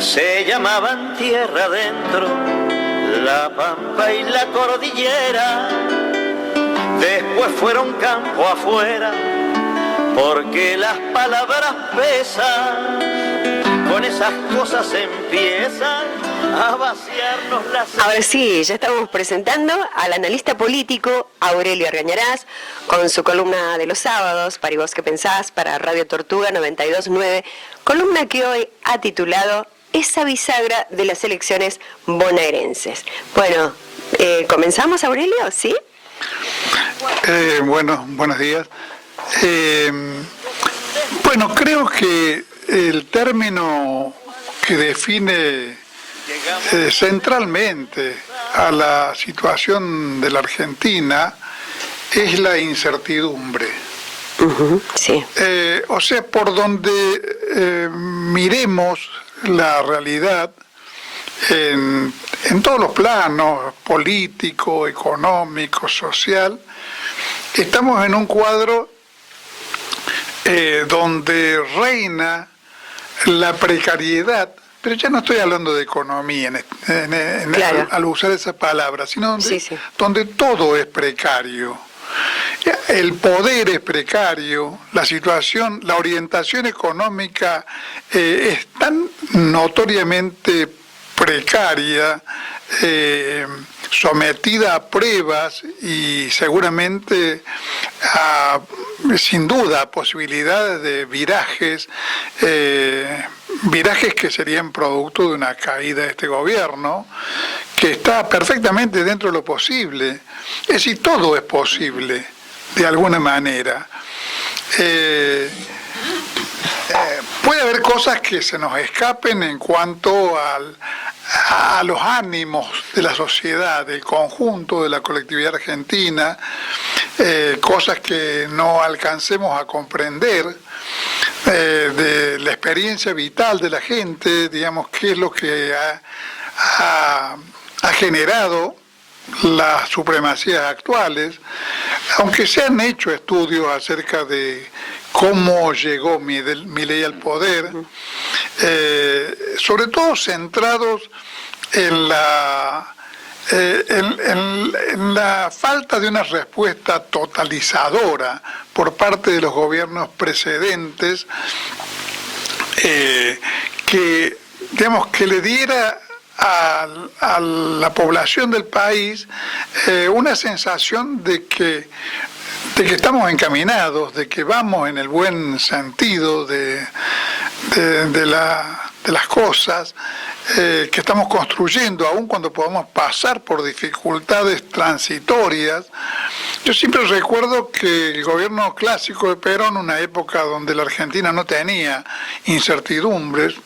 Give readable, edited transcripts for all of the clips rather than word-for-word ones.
Se llamaban tierra adentro, la pampa y la cordillera. Después fueron campo afuera, porque las palabras pesan. Con esas cosas empiezan a vaciarnos las... Ahora sí, ya estamos presentando al analista político Aurelio Argañarás con su columna de los sábados, Para y vos que pensás, para Radio Tortuga 92.9, columna que hoy ha titulado Esa bisagra de las elecciones bonaerenses. Bueno, ¿comenzamos, Aurelio? ¿Sí? Bueno, buenos días. Bueno, creo que el término que define centralmente a la situación de la Argentina es la incertidumbre. Sí. O sea, por donde miremos la realidad en todos los planos, político, económico, social, estamos en un cuadro donde reina la precariedad, pero ya no estoy hablando de economía Claro. al usar esa palabra, sino donde, Sí. donde todo es precario. El poder es precario, la situación, la orientación económica es tan notoriamente precaria, sometida a pruebas y seguramente sin duda a posibilidades de virajes que serían producto de una caída de este gobierno, que está perfectamente dentro de lo posible. Es decir, todo es posible de alguna manera. Puede haber cosas que se nos escapen en cuanto a los ánimos de la sociedad, del conjunto de la colectividad argentina, cosas que no alcancemos a comprender, de la experiencia vital de la gente, digamos, qué es lo que ha generado las supremacías actuales, aunque se han hecho estudios acerca de cómo llegó Milei al poder, sobre todo centrados en la falta de una respuesta totalizadora por parte de los gobiernos precedentes, que le diera a la población del país una sensación de que estamos encaminados, de que vamos en el buen sentido de las cosas, que estamos construyendo, aun cuando podamos pasar por dificultades transitorias. Yo siempre recuerdo que el gobierno clásico de Perón, una época donde la Argentina no tenía incertidumbres,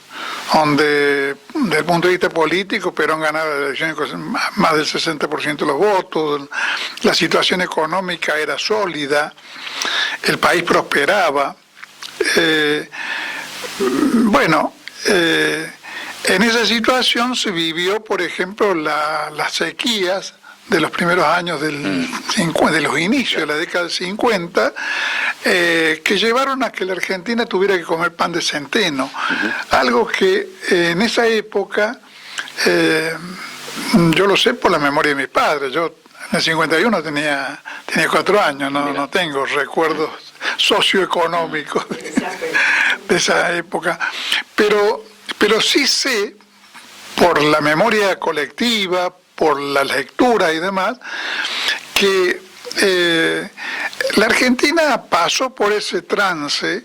donde desde el punto de vista político Perón ganaba las elecciones con más del 60% de los votos, la situación económica era sólida, el país prosperaba. En esa situación se vivió, por ejemplo, las sequías de los primeros años de los inicios de la década del 50, que llevaron a que la Argentina tuviera que comer pan de centeno, algo que en esa época, yo lo sé por la memoria de mis padres. Yo en el 51 tenía 4 años, no tengo recuerdos socioeconómicos de esa época, pero sí sé, por la memoria colectiva, por la lectura y demás, que la Argentina pasó por ese trance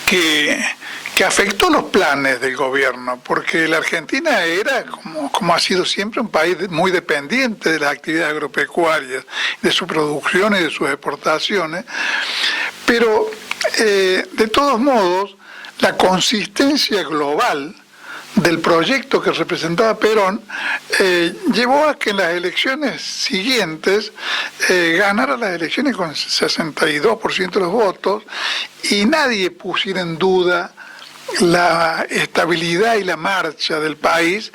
que afectó los planes del gobierno, porque la Argentina era, como ha sido siempre, un país muy dependiente de las actividades agropecuarias, de su producción y de sus exportaciones, pero de todos modos, la consistencia global del proyecto que representaba Perón llevó a que en las elecciones siguientes ganara las elecciones con 62% de los votos y nadie pusiera en duda la estabilidad y la marcha del país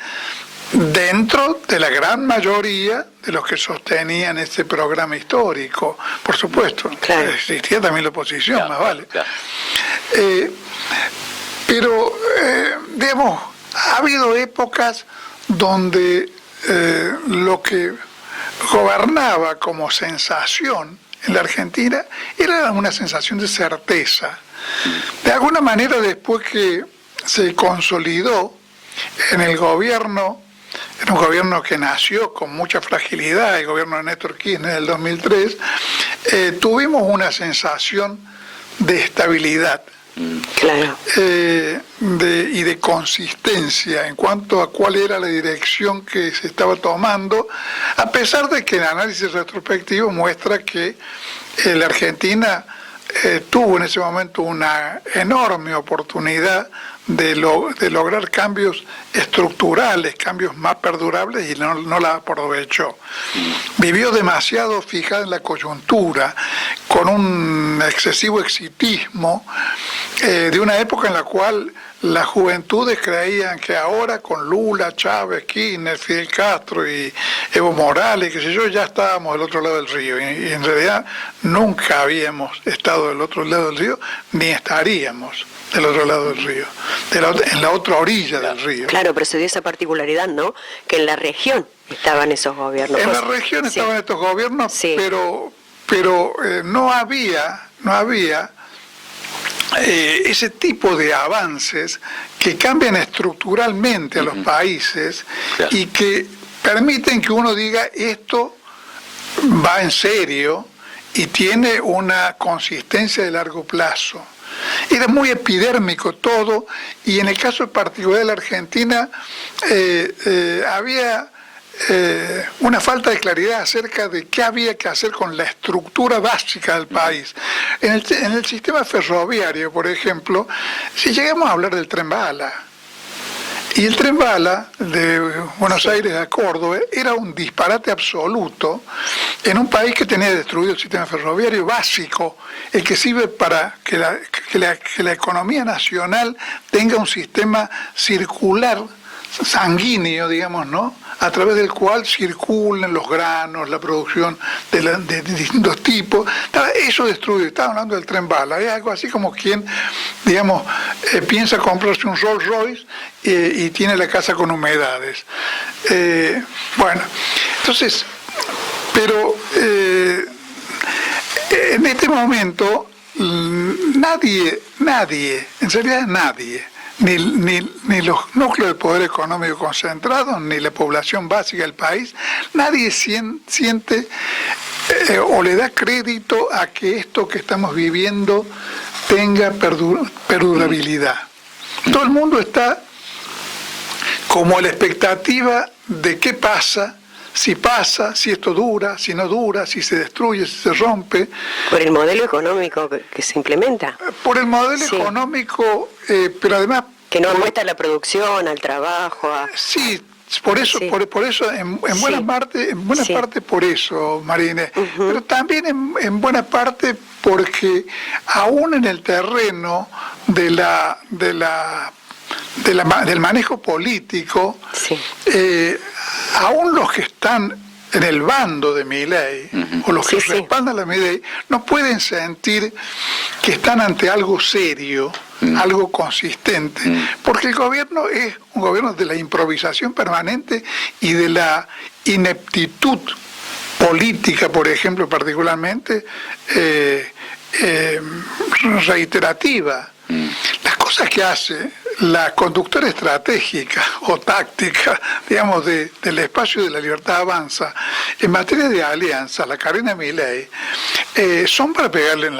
dentro de la gran mayoría de los que sostenían este programa histórico. Por supuesto, claro, existía también la oposición, claro, más vale. Claro. Pero, digamos, ha habido épocas donde lo que gobernaba como sensación en la Argentina era una sensación de certeza. De alguna manera, después que se consolidó en el gobierno, en un gobierno que nació con mucha fragilidad, el gobierno de Néstor Kirchner en el 2003, tuvimos una sensación de estabilidad. Claro. Y de consistencia en cuanto a cuál era la dirección que se estaba tomando, a pesar de que el análisis retrospectivo muestra que la Argentina tuvo en ese momento una enorme oportunidad de lograr cambios estructurales, cambios más perdurables, y no la aprovechó. Vivió demasiado fijada en la coyuntura, con un excesivo exitismo, de una época en la cual las juventudes creían que ahora con Lula, Chávez, Kirchner, Fidel Castro y Evo Morales, qué sé yo, ya estábamos del otro lado del río. Y en realidad nunca habíamos estado del otro lado del río, ni estaríamos del otro lado del río, en la otra orilla del río. Claro, pero se dio esa particularidad, ¿no? Que en la región estaban esos gobiernos. En la región estaban estos gobiernos, sí, pero no había ese tipo de avances que cambian estructuralmente a los países, claro, y que permiten que uno diga esto va en serio y tiene una consistencia de largo plazo. Era muy epidérmico todo, y en el caso particular de la Argentina había una falta de claridad acerca de qué había que hacer con la estructura básica del país. En el sistema ferroviario, por ejemplo, si llegamos a hablar del tren bala, y el tren bala de Buenos Aires a Córdoba era un disparate absoluto en un país que tenía destruido el sistema ferroviario básico, el que sirve para que la economía nacional tenga un sistema circular, sanguíneo, digamos, ¿no?, a través del cual circulan los granos, la producción de distintos tipos. Eso destruye. Estaba hablando del tren bala. Es algo así como quien, digamos, piensa comprarse un Rolls Royce y tiene la casa con humedades. Bueno, entonces, pero en este momento nadie, en realidad nadie, ni los núcleos de poder económico concentrados, ni la población básica del país, nadie siente o le da crédito a que esto que estamos viviendo tenga perdurabilidad. Todo el mundo está como a la expectativa de qué pasa, si esto dura, si no dura, si se destruye, si se rompe. Por el modelo económico que se implementa. Por el modelo económico, pero además... Que no apuesta a la producción, al trabajo. Sí, por eso, por eso en buena parte por eso, Marina. Pero también en buena parte porque aún en el terreno del manejo político, aún los que están en el bando de Milei, o los que respaldan a Milei, no pueden sentir que están ante algo serio, algo consistente, porque el gobierno es un gobierno de la improvisación permanente y de la ineptitud política, por ejemplo, particularmente reiterativa. Las cosas que hace la conductora estratégica o táctica, digamos, del espacio de la libertad avanza, en materia de alianza, la Karina Milei, son para pegarle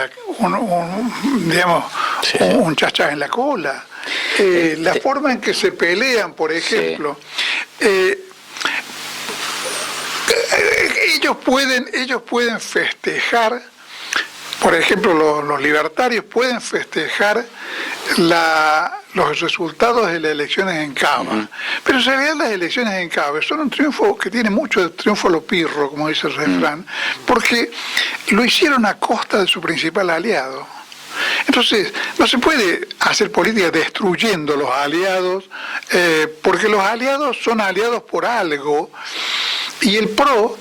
un chachá en la cola. La forma en que se pelean, por ejemplo, ellos pueden festejar. Por ejemplo, los libertarios pueden festejar los resultados de las elecciones en Cava, pero en realidad las elecciones en Cava son un triunfo que tiene mucho de triunfo lo pirro, como dice el refrán, porque lo hicieron a costa de su principal aliado. Entonces, no se puede hacer política destruyendo los aliados, porque los aliados son aliados por algo, y el PRO,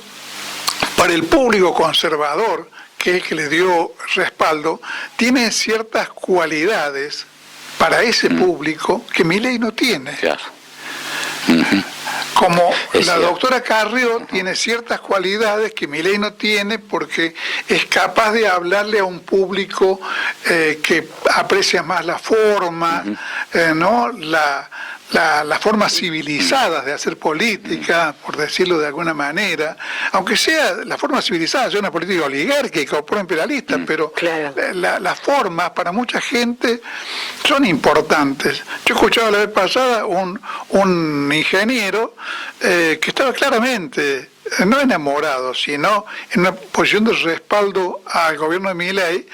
para el público conservador, que es el que le dio respaldo, tiene ciertas cualidades para ese público que Milei no tiene. Claro. Como Es la cierto. doctora Carrió tiene ciertas cualidades que Milei no tiene, porque es capaz de hablarle a un público que aprecia más la forma, ¿no? Las formas civilizadas de hacer política, por decirlo de alguna manera, aunque sea la forma civilizada, sea una política oligárquica o pro-imperialista, pero Claro. las formas para mucha gente son importantes. Yo escuchaba la vez pasada un ingeniero que estaba claramente, no enamorado, sino en una posición de respaldo al gobierno de Milei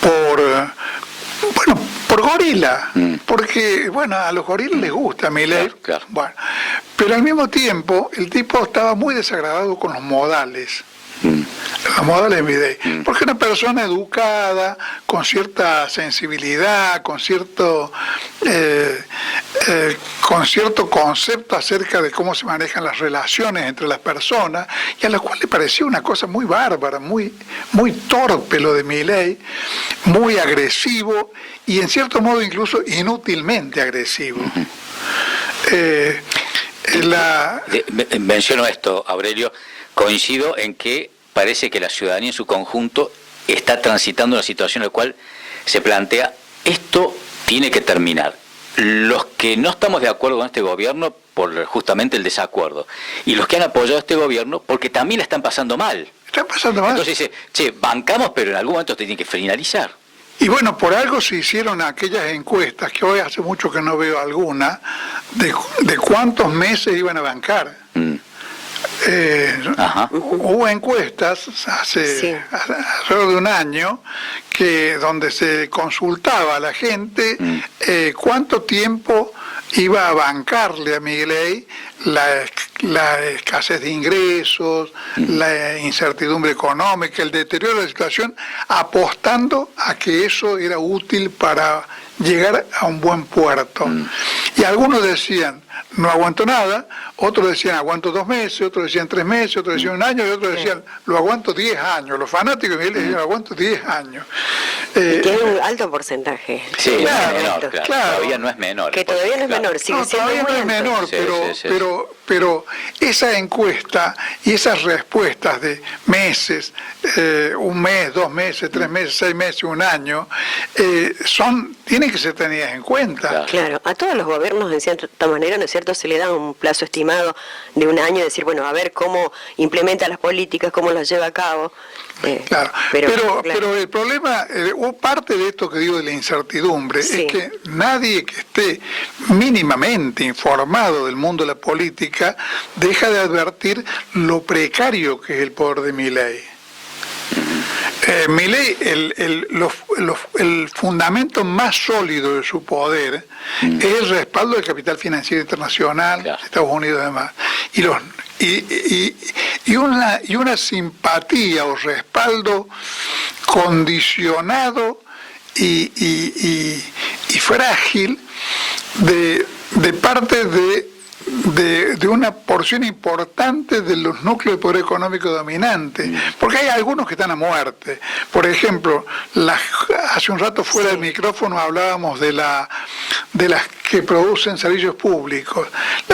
por gorila, porque bueno, a los gorilas les gusta Milei, Claro, claro. bueno, pero al mismo tiempo el tipo estaba muy desagradado con los modales. Los modales de Milei, porque una persona educada, con cierta sensibilidad, con cierto concepto acerca de cómo se manejan las relaciones entre las personas, y a la cual le parecía una cosa muy bárbara, muy torpe lo de Milei, muy agresivo y en cierto modo incluso inútilmente agresivo. Menciono esto, Aurelio, coincido en que parece que la ciudadanía en su conjunto está transitando una situación en la cual se plantea, esto tiene que terminar. Los que no estamos de acuerdo con este gobierno por justamente el desacuerdo, y los que han apoyado a este gobierno porque también la están pasando mal. Está pasando mal. Entonces dice, che, bancamos, pero en algún momento tiene que finalizar. Y bueno, por algo se hicieron aquellas encuestas, que hoy hace mucho que no veo alguna, de cuántos meses iban a bancar. Ajá. Hubo encuestas hace alrededor de un año donde se consultaba a la gente cuánto tiempo iba a bancarle a Milei la escasez de ingresos, la incertidumbre económica, el deterioro de la situación, apostando a que eso era útil para llegar a un buen puerto. Y algunos decían, no aguanto nada, otros decían, aguanto 2 meses, otros decían 3 meses, otros decían 1 año, y otros decían, lo aguanto 10 años. Los fanáticos de Milei decían, lo aguanto 10 años. Que hay un alto porcentaje. Sí, Claro, no es menor, claro. claro. Todavía no es menor. Que todavía no es Claro. menor, sigue No, siendo todavía muy no es alto. menor, Sí, pero esa encuesta y esas respuestas de meses, 1 mes, 2 meses, 3 meses, 6 meses, 1 año, tienen que ser tenidas en cuenta. Claro. Claro, a todos los gobiernos, de cierta manera, ¿no es cierto?, se le da un plazo estimado de 1 año, decir, bueno, a ver cómo implementa las políticas, cómo las lleva a cabo. Claro, claro. pero el problema, o parte de esto que digo de la incertidumbre, Sí. es que nadie que esté mínimamente informado del mundo de la política deja de advertir lo precario que es el poder de Milei. Milei, el fundamento más sólido de su poder es el respaldo del capital financiero internacional, Claro. de Estados Unidos y demás. Y una simpatía o respaldo condicionado y frágil de parte de una porción importante de los núcleos de poder económico dominante, porque hay algunos que están a muerte. Por ejemplo, hace un rato fuera del micrófono hablábamos de las que producen servicios públicos.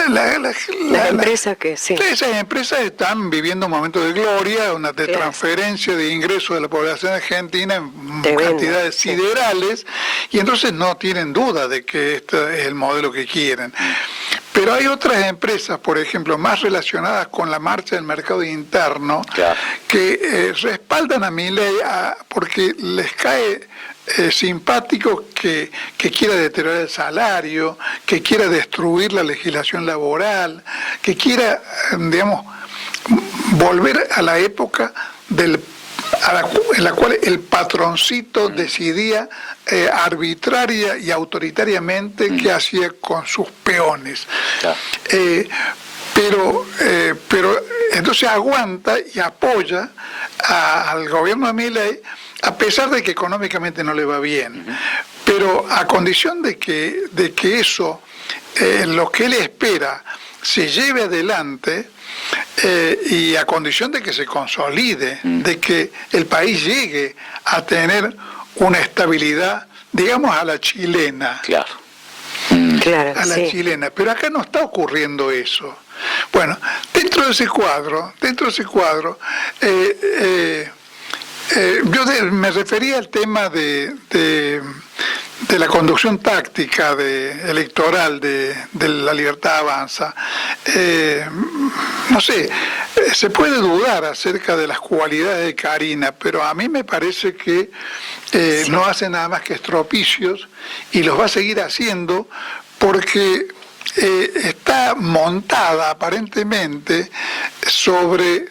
Las empresas que sí. Esas empresas están viviendo un momento de gloria, de Claro. transferencia de ingresos de la población argentina en Tremendo, cantidades sí. siderales, y entonces no tienen duda de que este es el modelo que quieren. Pero hay otras empresas, por ejemplo, más relacionadas con la marcha del mercado interno, Claro. que respaldan a Milei porque les cae simpático que quiera deteriorar el salario, que quiera destruir la legislación laboral, que quiera, digamos, volver a la época en la cual el patroncito decidía arbitraria y autoritariamente qué hacía con sus peones. Claro. Pero entonces aguanta y apoya al gobierno de Milei, a pesar de que económicamente no le va bien, pero a condición de que eso, lo que él espera, se lleve adelante, y a condición de que se consolide, de que el país llegue a tener una estabilidad, digamos, a la chilena. Claro. a la chilena, pero acá no está ocurriendo eso. Bueno, dentro de ese cuadro, yo me refería al tema de la conducción táctica electoral de la Libertad Avanza. No sé, se puede dudar acerca de las cualidades de Karina, pero a mí me parece que no hace nada más que estropicios y los va a seguir haciendo porque está montada aparentemente sobre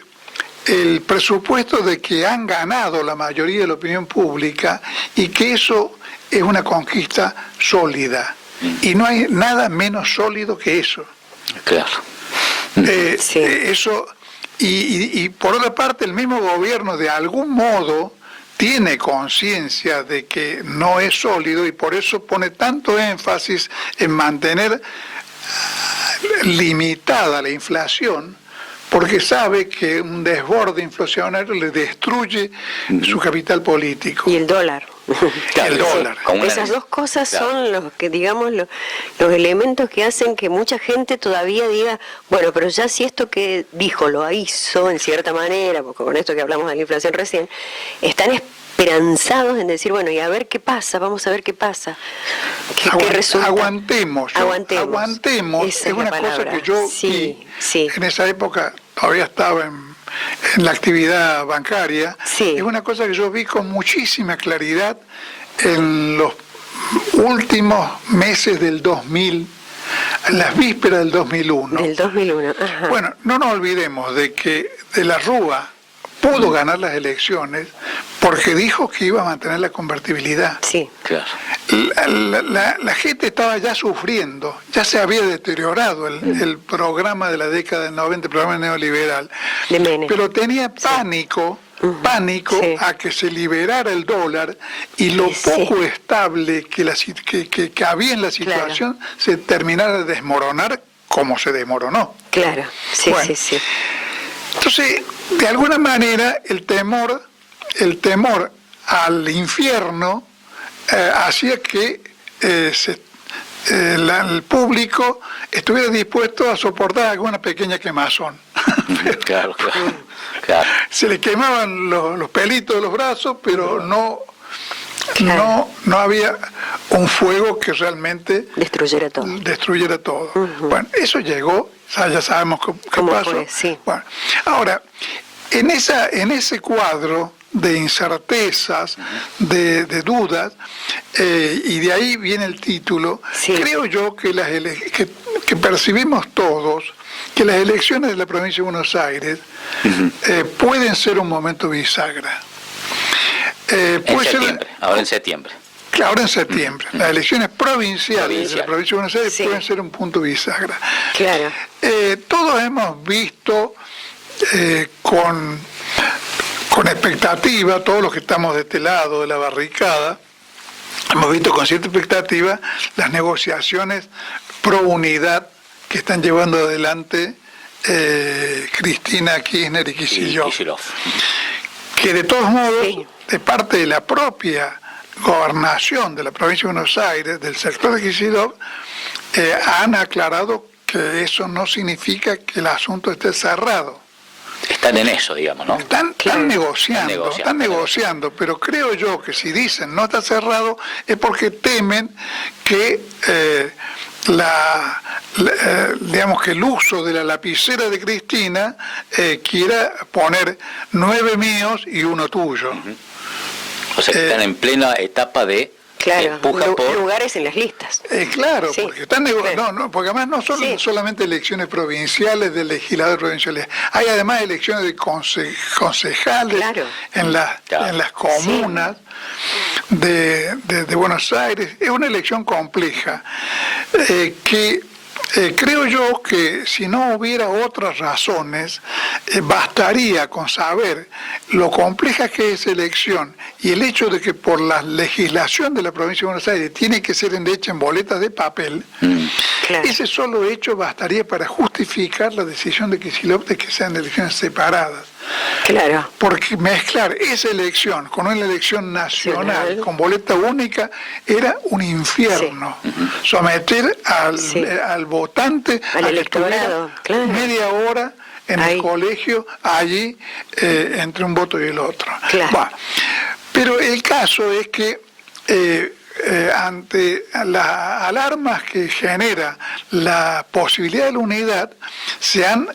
el presupuesto de que han ganado la mayoría de la opinión pública y que eso es una conquista sólida. Y no hay nada menos sólido que eso. Claro. Eso, y por otra parte, el mismo gobierno de algún modo tiene conciencia de que no es sólido y por eso pone tanto énfasis en mantener limitada la inflación, porque sabe que un desborde inflacionario le destruye su capital político. Y el dólar. Claro, el dólar. Esas dos cosas son los que, digamos, los elementos que hacen que mucha gente todavía diga, bueno, pero ya si esto que dijo lo hizo en cierta manera, porque con esto que hablamos de la inflación recién, están esperanzados en decir, bueno, y a ver qué pasa, vamos a ver qué pasa. ¿Qué resulta? Aguantemos. Esa es una cosa que yo vi. En esa época todavía estaba en la actividad bancaria. Es una cosa que yo vi con muchísima claridad en los últimos meses del 2000, en las vísperas del 2001. Del 2001, ajá. Bueno, no nos olvidemos de que De la Rúa pudo ganar las elecciones porque dijo que iba a mantener la convertibilidad. Sí, claro. La gente estaba ya sufriendo, ya se había deteriorado el programa de la década del 90, el programa neoliberal, de Menem. Pero tenía pánico a que se liberara el dólar y lo poco estable que había en la situación se terminara de desmoronar como se desmoronó. Claro, sí. Entonces, de alguna manera, el temor al infierno hacía que el público estuviera dispuesto a soportar alguna pequeña quemazón. Claro. Se le quemaban los pelitos de los brazos, pero no había un fuego que realmente destruyera todo. Bueno, eso llegó, ya sabemos qué pasó. Bueno, ahora, en ese cuadro de incertezas, de dudas, y de ahí viene el título, creo yo que que percibimos todos que las elecciones de la provincia de Buenos Aires pueden ser un momento bisagra. Ahora en septiembre. Claro, ahora en septiembre. Las elecciones provinciales de la provincia de Buenos Aires pueden ser un punto bisagra. Claro. Todos hemos visto con expectativa, todos los que estamos de este lado de la barricada, hemos visto con cierta expectativa las negociaciones pro unidad que están llevando adelante Cristina Kirchner y Kicillof. Que de todos modos, de parte de la propia gobernación de la provincia de Buenos Aires, del sector de Kicillof, han aclarado que eso no significa que el asunto esté cerrado. Están en eso, digamos, ¿no? Están negociando, pero creo yo que si dicen no está cerrado es porque temen que digamos que el uso de la lapicera de Cristina quiera poner 9 míos y 1 tuyo. O sea que están en plena etapa de empuja por lugares en las listas. Claro, porque están porque además no son solamente elecciones provinciales de legisladores provinciales, hay además elecciones de concejales en las comunas de Buenos Aires. Es una elección compleja que creo yo que si no hubiera otras razones, bastaría con saber lo compleja que es esa elección y el hecho de que por la legislación de la provincia de Buenos Aires tiene que ser hecha en boletas de papel, ese solo hecho bastaría para justificar la decisión de Kicillof de que sean elecciones separadas. Claro. Porque mezclar esa elección con una elección nacional, con boleta única, era un infierno. Sí. Someter al votante al a que electorado, claro, media hora en ahí, el colegio, allí, entre un voto y el otro. Claro. Bueno, pero el caso es que ante las alarmas que genera la posibilidad de la unidad, se han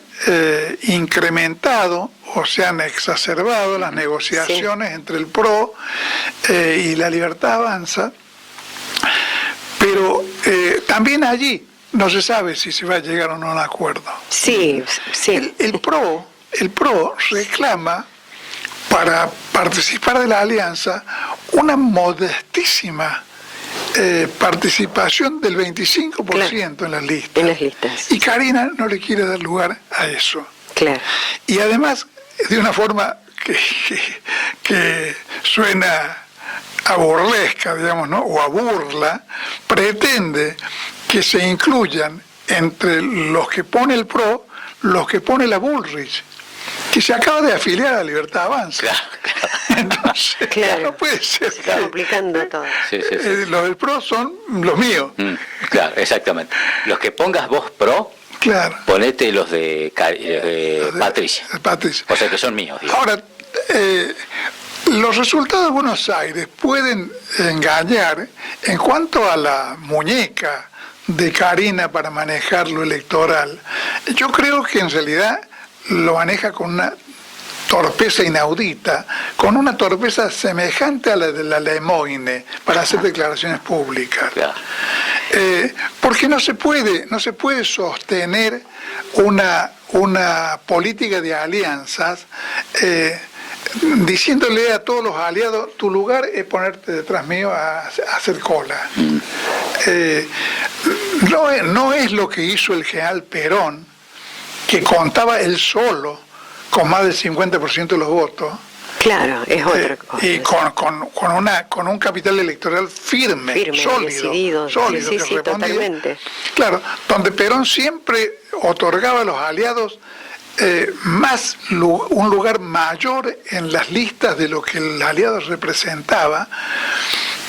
incrementado o se han exacerbado las negociaciones entre el PRO y la Libertad Avanza, pero también allí no se sabe si se va a llegar o no a un acuerdo. Sí, sí. El PRO reclama, para participar de la alianza, una modestísima participación del 25% claro, en las listas. en las listas. Y Karina no le quiere dar lugar a eso. Claro. Y además, de una forma que suena a burlesca, digamos, ¿no? O a burla, pretende que se incluyan entre los que pone el PRO, los que pone la Bullrich, que se acaba de afiliar a Libertad Avanza. Claro. Entonces, Claro. no puede ser. Se está complicando todo. Sí. Los del PRO son los míos. Claro, exactamente. Los que pongas vos PRO, Claro. ponete los de Patricia. Patricia. O sea que son míos, digo. Ahora, los resultados de Buenos Aires pueden engañar en cuanto a la muñeca de Karina para manejar lo electoral. Yo creo que en realidad lo maneja con una torpeza inaudita, con una torpeza semejante a la de la Lemoine para hacer declaraciones públicas. Claro. Porque no se puede sostener una política de alianzas diciéndole a todos los aliados: tu lugar es ponerte detrás mío a hacer cola. No es lo que hizo el general Perón, que contaba él solo con más del 50% de los votos. Claro, es otra cosa. Y con un capital electoral firme sólido, sí, que respondía. Totalmente. Claro, donde Perón siempre otorgaba a los aliados un lugar mayor en las listas de lo que el aliado representaba,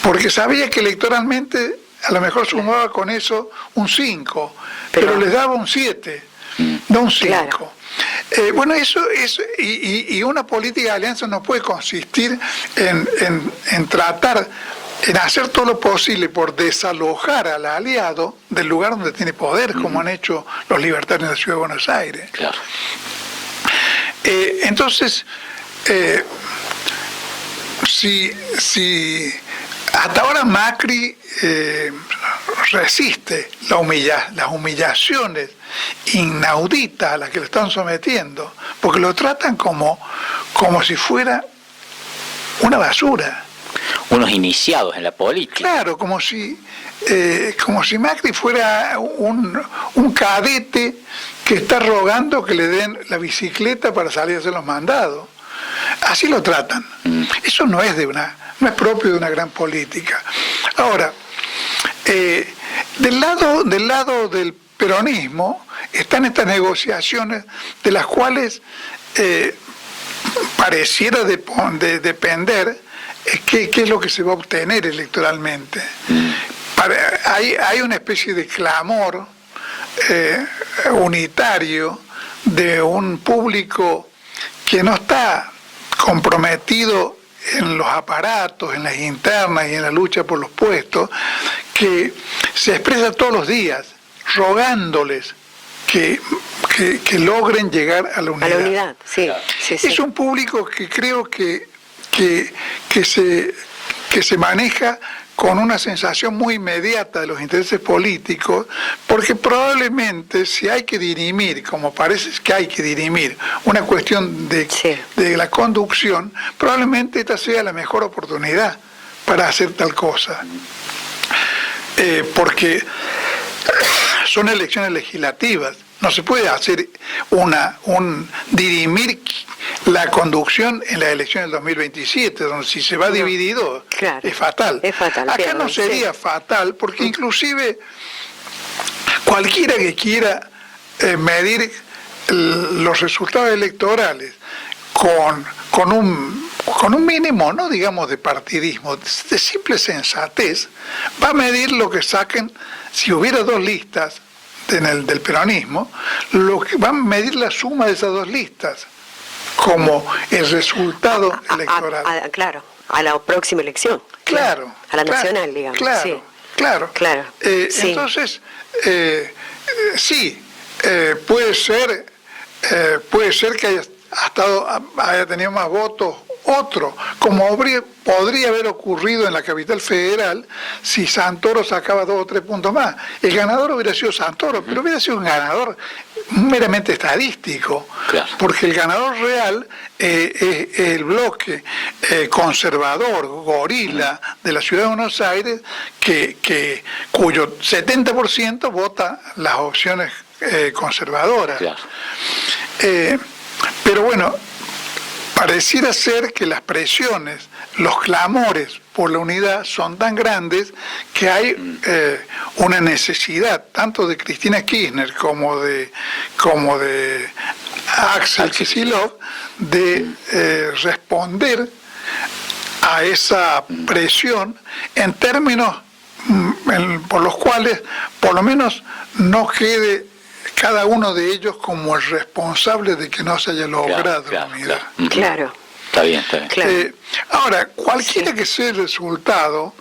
porque sabía que electoralmente a lo mejor sumaba con eso un 5, pero les daba un 7, no un 5. Claro. Bueno, eso y una política de alianza no puede consistir en tratar, en hacer todo lo posible por desalojar al aliado del lugar donde tiene poder, como han hecho los libertarios de la Ciudad de Buenos Aires. Claro. Entonces, si hasta ahora Macri resiste las humillaciones inauditas a las que lo están sometiendo, porque lo tratan como si fuera una basura. Unos iniciados en la política. Claro, como si Macri fuera un cadete que está rogando que le den la bicicleta para salir a hacer los mandados. Así lo tratan. Eso no es propio de una gran política. Ahora, del lado del peronismo están estas negociaciones de las cuales pareciera depender qué es lo que se va a obtener electoralmente. Hay una especie de clamor unitario de un público que no está comprometido en los aparatos, en las internas y en la lucha por los puestos, que se expresa todos los días rogándoles que logren llegar a la unidad. A la unidad, sí. Es un público que creo que se maneja con una sensación muy inmediata de los intereses políticos, porque probablemente si hay que dirimir, como parece que hay que dirimir, una cuestión de la conducción, probablemente esta sea la mejor oportunidad para hacer tal cosa. Porque son elecciones legislativas, no se puede hacer dirimir la conducción en las elecciones del 2027, donde si se va dividido, claro, es fatal. Acá no sería fatal, porque inclusive cualquiera que quiera medir los resultados electorales con un mínimo, no digamos de partidismo, de simple sensatez, va a medir lo que saquen, si hubiera dos listas del peronismo, lo que va a medir la suma de esas dos listas como el resultado electoral. Claro, a la próxima elección. Claro. A la nacional, digamos. Claro, sí. claro. Sí. Entonces, sí, puede ser que haya tenido más votos otro, como podría haber ocurrido en la capital federal si Santoro sacaba 2 o 3 puntos más. El ganador hubiera sido Santoro, pero hubiera sido un ganador meramente estadístico, claro, porque el ganador real es el bloque conservador, gorila de la ciudad de Buenos Aires, cuyo 70% vota las opciones conservadoras. claro. Pero bueno, pareciera ser que las presiones, los clamores por la unidad son tan grandes que hay una necesidad, tanto de Cristina Kirchner como de Axel Kicillof, de responder a esa presión en términos por los cuales por lo menos no quede cada uno de ellos como el responsable de que no se haya logrado la unidad. Claro. Está bien, está bien. Claro. Ahora, cualquiera que sea el resultado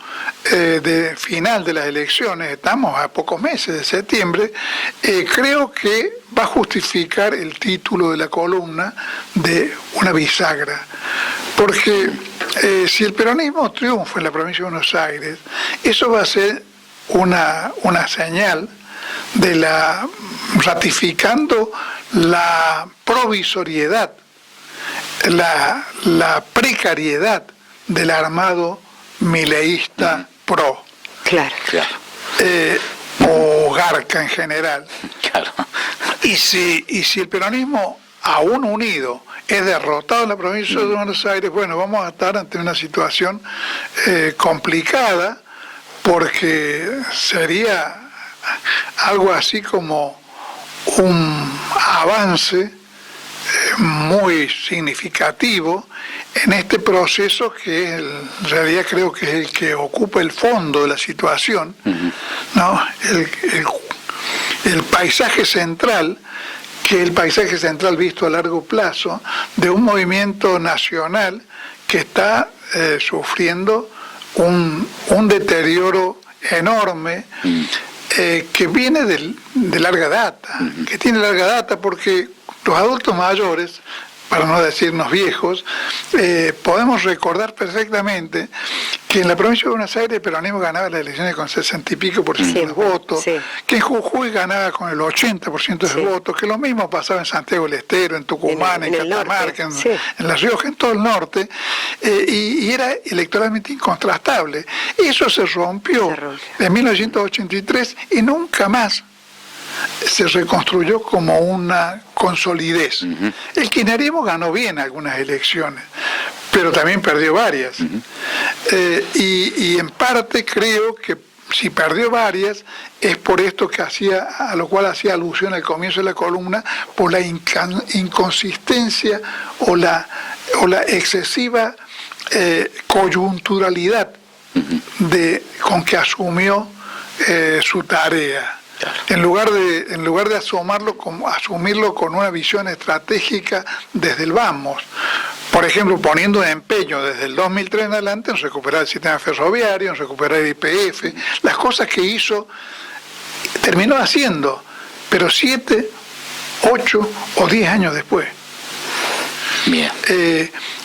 de final de las elecciones, estamos a pocos meses de septiembre, creo que va a justificar el título de la columna de una bisagra. Porque si el peronismo triunfa en la provincia de Buenos Aires, eso va a ser una señal de ratificando la provisoriedad, la precariedad del armado mileísta pro. Claro. Claro. O Garca en general. Claro. Y si el peronismo aún unido es derrotado en la provincia de Buenos Aires, bueno, vamos a estar ante una situación complicada, porque sería algo así como un avance muy significativo en este proceso que en realidad creo que es el que ocupa el fondo de la situación, ¿no? El paisaje central, que es el paisaje central visto a largo plazo de un movimiento nacional que está sufriendo un deterioro enorme, que viene de larga data, que tiene larga data, porque los adultos mayores, para no decirnos viejos, podemos recordar perfectamente que en la provincia de Buenos Aires el peronismo ganaba las elecciones con 60 y pico % de los votos, que en Jujuy ganaba con el 80% de los votos, que lo mismo pasaba en Santiago del Estero, en Tucumán, en Catamarca, en La Rioja, en todo el norte, y era electoralmente incontrastable. Eso se rompió en 1983 y nunca más se reconstruyó como una consolidez. El kirchnerismo ganó bien algunas elecciones, pero también perdió varias. Y en parte creo que si perdió varias es por esto a lo cual hacía alusión al comienzo de la columna, por la inconsistencia o la excesiva coyunturalidad con que asumió su tarea. En lugar de asumirlo con una visión estratégica desde el vamos, por ejemplo, poniendo de empeño desde el 2003 en adelante en recuperar el sistema ferroviario, en recuperar el YPF, las cosas que hizo, terminó haciendo, pero 7, 8 o 10 años después. Bien.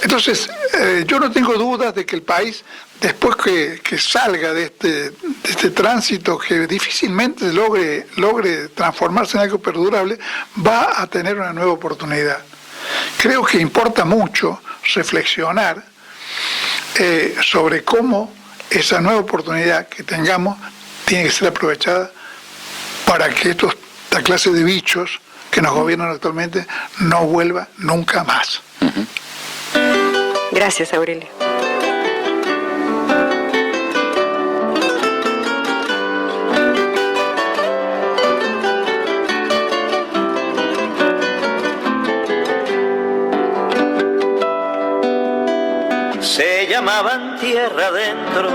Entonces, yo no tengo dudas de que el país, después que salga de este tránsito que difícilmente logre transformarse en algo perdurable, va a tener una nueva oportunidad. Creo que importa mucho reflexionar sobre cómo esa nueva oportunidad que tengamos tiene que ser aprovechada para que esta clase de bichos que nos gobiernan actualmente no vuelva nunca más. Gracias, Aurelio. llamaban tierra adentro,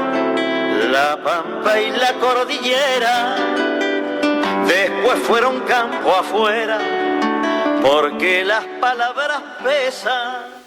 la pampa y la cordillera. Después fueron campo afuera, porque las palabras pesan.